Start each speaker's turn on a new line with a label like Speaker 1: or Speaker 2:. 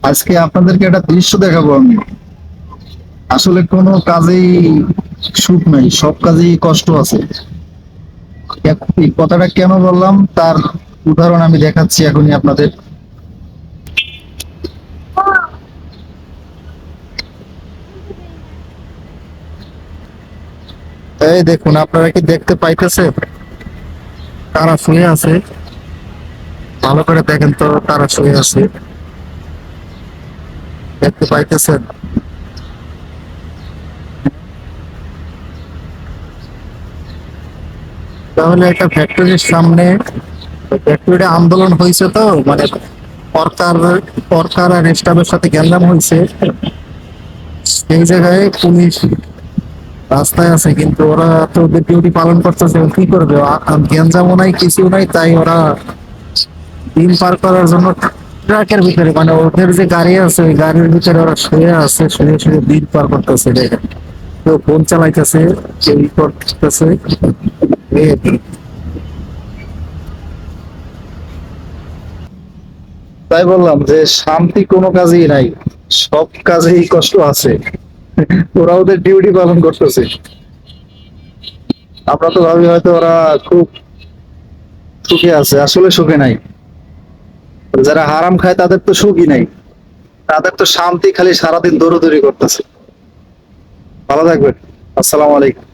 Speaker 1: আজকে আপনাদেরকে একটা দৃশ্য দেখাবো আমি। আসলে কোনো কাজেই সুখ নাই, সব কাজেই কষ্ট আছে। এই কথাটা কেন বললাম তার উদাহরণ আমি দেখাচ্ছি এখনই আপনাদের। এই দেখুন, আপনারা কি দেখতে পাইতেছে তারা শুয়ে আছে? ভালো করে দেখেন তো, তারা শুয়ে আছে, দেখতে পাইতেছেন? তাহলে একটা ফ্যাক্টরির সামনে, ফ্যাক্টরিটা আন্দোলন হয়েছে তো, মানে সরকার সরকার আর স্টাফের সাথে গ্যাঞ্জাম হয়েছে। সেই জায়গায় পুলিশ রাস্তায় আছে, কিন্তু ওরা তো ওদের ডিউটি পালন করতেছে, কি করবে? গ্যাঞ্জামও নাই, কিছু নাই, তাই ওরা দিন পার করার জন্য ট্রাকের ভিতরে, মানে ওদের যে গাড়ি আছে ওই গাড়ির ভিতরে ওরা শুয়ে আছে, শুয়ে শুয়ে দিন পার করতেছে। দেখেন, কেউ ফোন চালাইতেছে, কেউ ই করতেছে। এই আর কি। তাই বললাম যে শান্তি কোনো কাজেই নাই, সব কাজেই কষ্ট আছে। ওরা ওদের ডিউটি পালন করতেছে। আমরা তো ভাবি হয়তো ওরা খুব সুখে আছে, আসলে সুখে নাই। যারা হারাম খায় তাদের তো সুখই নাই, তাদের তো শান্তি খালি সারাদিন দৌড়াদৌড়ি করতেছে। ভালো থাকবেন। আসসালামু আলাইকুম।